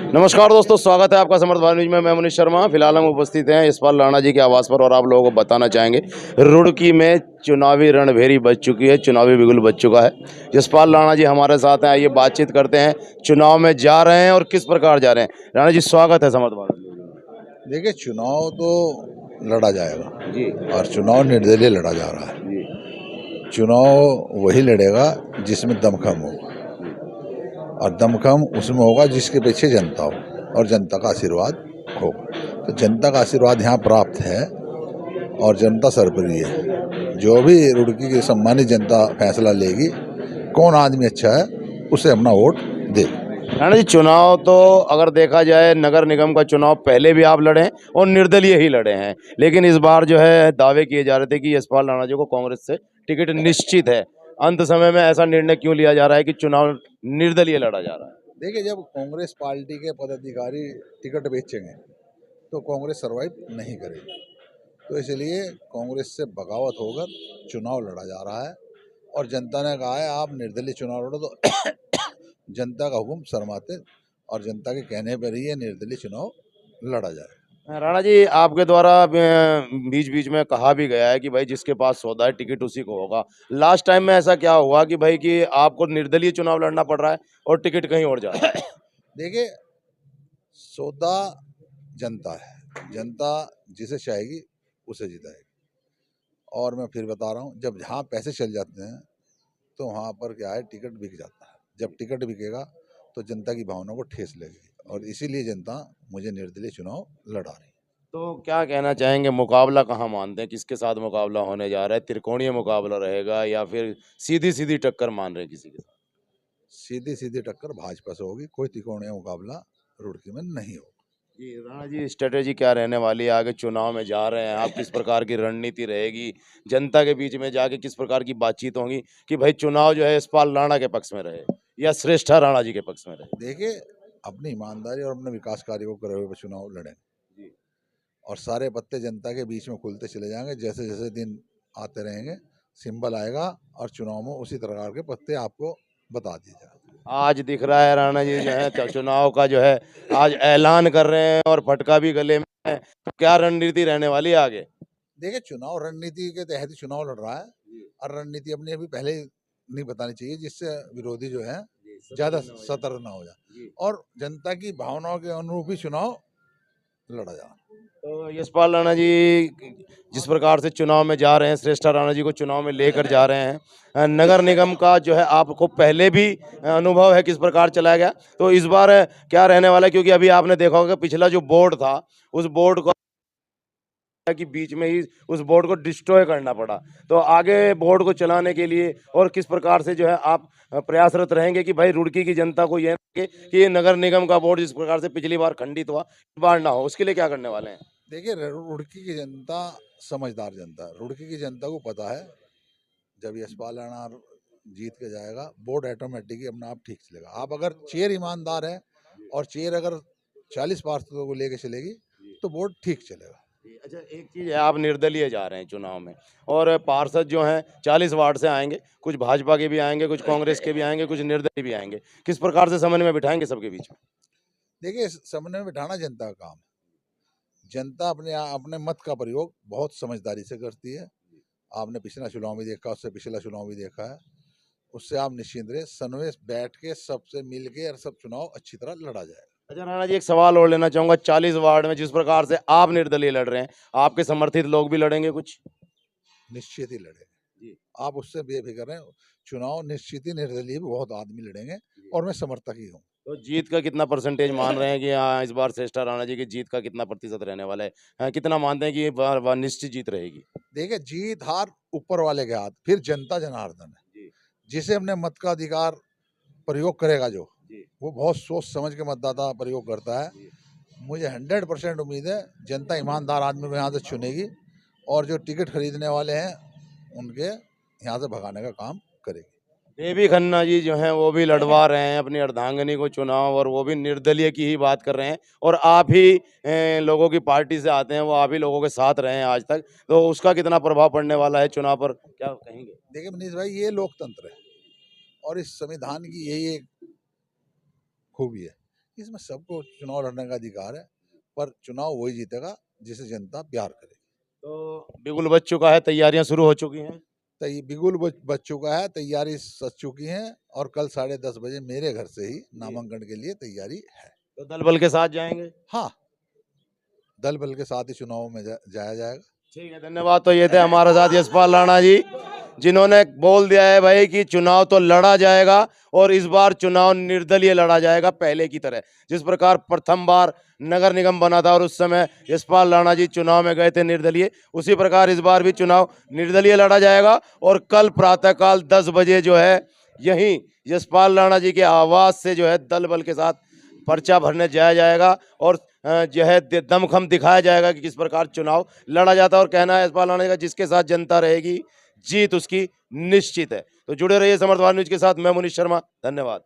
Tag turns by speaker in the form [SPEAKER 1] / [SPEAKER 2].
[SPEAKER 1] नमस्कार दोस्तों, स्वागत है आपका समर्थ भारत न्यूज में। मैं मनीष शर्मा। फिलहाल हम उपस्थित हैं यशपाल राणा जी के आवास पर और आप लोगों को बताना चाहेंगे रुड़की में चुनावी रणभेरी बज चुकी है, चुनावी बिगुल बज चुका है। यशपाल राणा जी हमारे साथ हैं, आइए बातचीत करते हैं। चुनाव में जा रहे हैं और किस प्रकार जा रहे हैं। राणा जी स्वागत है समर्थ भारत न्यूज में।
[SPEAKER 2] देखिए, चुनाव तो लड़ा जाएगा
[SPEAKER 1] जी
[SPEAKER 2] और चुनाव निर्दलीय लड़ा जा रहा है।
[SPEAKER 1] जी
[SPEAKER 2] चुनाव वही लड़ेगा जिसमें दमखम हो, और दमखम उसमें होगा जिसके पीछे जनता हो और जनता का आशीर्वाद हो। तो जनता का आशीर्वाद यहाँ प्राप्त है और जनता सर्वप्रिय है। जो भी रुड़की की सम्मानित जनता फैसला लेगी कौन आदमी अच्छा है, उसे अपना वोट दे।
[SPEAKER 1] राणा जी, चुनाव तो अगर देखा जाए नगर निगम का चुनाव पहले भी आप लड़े हैं और निर्दलीय ही लड़े हैं, लेकिन इस बार जो है दावे किए जा रहे थे कि यशपाल राणा जी को कांग्रेस से टिकट निश्चित है। अंत समय में ऐसा निर्णय क्यों लिया जा रहा है कि चुनाव निर्दलीय लड़ा जा रहा है?
[SPEAKER 2] देखिए, जब कांग्रेस पार्टी के पदाधिकारी टिकट बेचेंगे तो कांग्रेस सर्वाइव नहीं करेगी। तो इसलिए कांग्रेस से बगावत होकर चुनाव लड़ा जा रहा है और जनता ने कहा है आप निर्दलीय चुनाव लड़ो। तो जनता का हुक्म शर्माते और जनता के कहने पर ही ये निर्दलीय चुनाव लड़ा जाए।
[SPEAKER 1] राणा जी, आपके द्वारा बीच बीच में कहा भी गया है कि भाई जिसके पास सौदा है टिकट उसी को होगा। लास्ट टाइम में ऐसा क्या हुआ कि भाई कि आपको निर्दलीय चुनाव लड़ना पड़ रहा है और टिकट कहीं और जा रहा है?
[SPEAKER 2] देखिए, सौदा जनता है, जनता जिसे चाहेगी उसे जिताएगी। और मैं फिर बता रहा हूँ, जब जहाँ पैसे चल जाते हैं तो वहाँ पर क्या है, टिकट बिक जाता है। जब टिकट बिकेगा तो जनता की भावना को ठेस लगेगी और इसीलिए जनता मुझे निर्दलीय चुनाव लड़ा रही है।
[SPEAKER 1] तो क्या कहना चाहेंगे, मुकाबला कहाँ मानते हैं, किसके साथ मुकाबला होने जा रहा है? त्रिकोणीय मुकाबला रहेगा या फिर सीधी सीधी टक्कर मान रहे हैं किसी के साथ?
[SPEAKER 2] सीधी सीधी टक्कर भाजपा से होगी, कोई त्रिकोणीय मुकाबला रुड़की में नहीं होगा।
[SPEAKER 1] जी राणा जी, स्ट्रेटेजी क्या रहने वाली है? आगे चुनाव में जा रहे हैं आप, किस प्रकार की रणनीति रहेगी? जनता के बीच में जाके किस प्रकार की बातचीत होगी कि भाई चुनाव जो है यशपाल राणा के पक्ष में रहे या श्रेष्ठा राणा जी के पक्ष में रहे?
[SPEAKER 2] देखिए, अपनी ईमानदारी और अपने विकास कार्य को करे हुए चुनाव लड़ें
[SPEAKER 1] जी
[SPEAKER 2] और सारे पत्ते जनता के बीच में खुलते चले जाएंगे। जैसे जैसे दिन आते रहेंगे सिंबल आएगा और चुनाव में उसी प्रकार के पत्ते आपको बता दिए जाएंगे।
[SPEAKER 1] आज दिख रहा है राणा जी जो है चुनाव का जो है आज ऐलान कर रहे हैं और फटका भी गले में है। तो क्या रणनीति रहने वाली है आगे?
[SPEAKER 2] देखिए, चुनाव रणनीति के तहत ही चुनाव लड़ रहा है और रणनीति अपनी अभी पहले ही नहीं बतानी चाहिए, जिससे विरोधी जो है ज्यादा सतर्क ना हो जाए और जनता की भावनाओं के अनुरूप ही चुनाव लड़ा जाए।
[SPEAKER 1] तो यशपाल राणा जी जिस प्रकार से चुनाव में जा रहे हैं, श्रेष्ठा राणा जी को चुनाव में लेकर जा रहे हैं, नगर निगम का जो है आपको पहले भी अनुभव है किस प्रकार चलाया गया, तो इस बार क्या रहने वाला है? क्योंकि अभी आपने देखा होगा पिछला जो बोर्ड था उस बोर्ड को कि बीच में ही उस बोर्ड को डिस्ट्रॉय करना पड़ा। तो आगे बोर्ड को चलाने के लिए और किस प्रकार से जो है आप प्रयासरत रहेंगे कि भाई रुड़की की जनता को ये लगे कि ये नगर निगम का बोर्ड जिस प्रकार से पिछली बार खंडित हुआ, इस बार ना हो, उसके लिए क्या करने वाले हैं?
[SPEAKER 2] देखिए, रुड़की की जनता समझदार जनता है। रुड़की की जनता को पता है जब यशपाल राणा जीत के जाएगा बोर्ड ऑटोमेटिक ही अपना आप ठीक चलेगा। आप अगर चेयर ईमानदार है और चेयर अगर 40% को लेके चलेगी तो बोर्ड ठीक चलेगा।
[SPEAKER 1] अच्छा, एक चीज़ है, आप निर्दलीय जा रहे हैं चुनाव में और पार्षद जो हैं 40 वार्ड से आएंगे, कुछ भाजपा के भी आएंगे, कुछ कांग्रेस के भी आएंगे, कुछ निर्दलीय भी आएंगे। किस प्रकार से समन्वय में बिठाएंगे सबके बीच में?
[SPEAKER 2] देखिए, समन्वय में बिठाना जनता का काम है। जनता अपने अपने मत का प्रयोग बहुत समझदारी से करती है। आपने पिछला चुनाव भी देखा, उससे पिछला चुनाव भी देखा है। उससे आप निश्चिंत रहे, समन्वय बैठ के सबसे मिल के और सब चुनाव अच्छी तरह लड़ा जाएगा।
[SPEAKER 1] अच्छा राणा जी, एक सवाल और लेना चाहूंगा। 40 वार्ड में जिस प्रकार से आप निर्दलीय लड़ रहे हैं, आपके समर्थित लोग भी लड़ेंगे कुछ?
[SPEAKER 2] निश्चित ही लड़ेंगे,
[SPEAKER 1] जी
[SPEAKER 2] आप उससे बेफिक्र रहें। चुनाव निश्चित ही निर्दलीय भी बहुत आदमी लड़ेंगे और मैं समर्थक ही हूँ।
[SPEAKER 1] तो जीत का कितना परसेंटेज मान रहे हैं कि हाँ इस बार श्रेष्ठा राणा जी की जीत का कितना प्रतिशत रहने वाला है? हाँ, कितना मानते हैं कि ये बार निश्चित जीत रहेगी?
[SPEAKER 2] देखिए, जीत हार ऊपर वाले के हाथ, फिर जनता जनार्दन है।
[SPEAKER 1] जी
[SPEAKER 2] जिसे अपने मत का अधिकार प्रयोग करेगा जो,
[SPEAKER 1] जी
[SPEAKER 2] वो बहुत सोच समझ के मतदाता प्रयोग करता है।
[SPEAKER 1] जी
[SPEAKER 2] मुझे 100% उम्मीद है जनता ईमानदार आदमी को यहाँ से चुनेगी और जो टिकट खरीदने वाले हैं उनके यहाँ से भगाने का काम करेगी।
[SPEAKER 1] देवी खन्ना जी जो हैं वो भी लड़वा रहे हैं अपनी अर्धांगिनी को चुनाव और वो भी निर्दलीय की ही बात कर रहे हैं और आप ही लोगों की पार्टी से आते हैं, वो आप ही लोगों के साथ रहे हैं आज तक, तो उसका कितना प्रभाव पड़ने वाला है चुनाव पर, क्या कहेंगे?
[SPEAKER 2] देखिए मनीष भाई, ये लोकतंत्र है और इस संविधान की यही एक खूबी है। इसमें सबको चुनाव लड़ने का अधिकार है, पर चुनाव वही जीतेगा जिसे जनता प्यार करे।
[SPEAKER 1] तो बिगुल बज चुका है, तैयारियां शुरू हो चुकी हैं।
[SPEAKER 2] बिगुल बच चुका है, तैयारी सज चुकी है, और कल 10:30 बजे मेरे घर से ही नामांकन के लिए तैयारी है।
[SPEAKER 1] तो दल बल के साथ जाएंगे।
[SPEAKER 2] हाँ, दल बल के साथ ही चुनाव में जाया जाएगा।
[SPEAKER 1] ठीक है, धन्यवाद। तो ये थे हमारे साथ यशपाल राणा जी, जिन्होंने बोल दिया है भाई कि चुनाव तो लड़ा जाएगा और इस बार चुनाव निर्दलीय लड़ा जाएगा, पहले की तरह। जिस प्रकार प्रथम बार नगर निगम बना था और उस समय यशपाल राणा जी चुनाव में गए थे निर्दलीय, उसी प्रकार इस बार भी चुनाव निर्दलीय लड़ा जाएगा। और कल प्रातःकाल 10 बजे जो है यहीं यशपाल राणा जी के आवास से जो है दल बल के साथ पर्चा भरने जाया जाएगा और जो है दमखम दिखाया जाएगा कि किस प्रकार चुनाव लड़ा जाता है। और कहना है यशपाल राणा जी का, जिसके साथ जनता रहेगी जीत उसकी निश्चित है। तो जुड़े रहिए समर्थवाद न्यूज के साथ। मैं मुनीश शर्मा, धन्यवाद।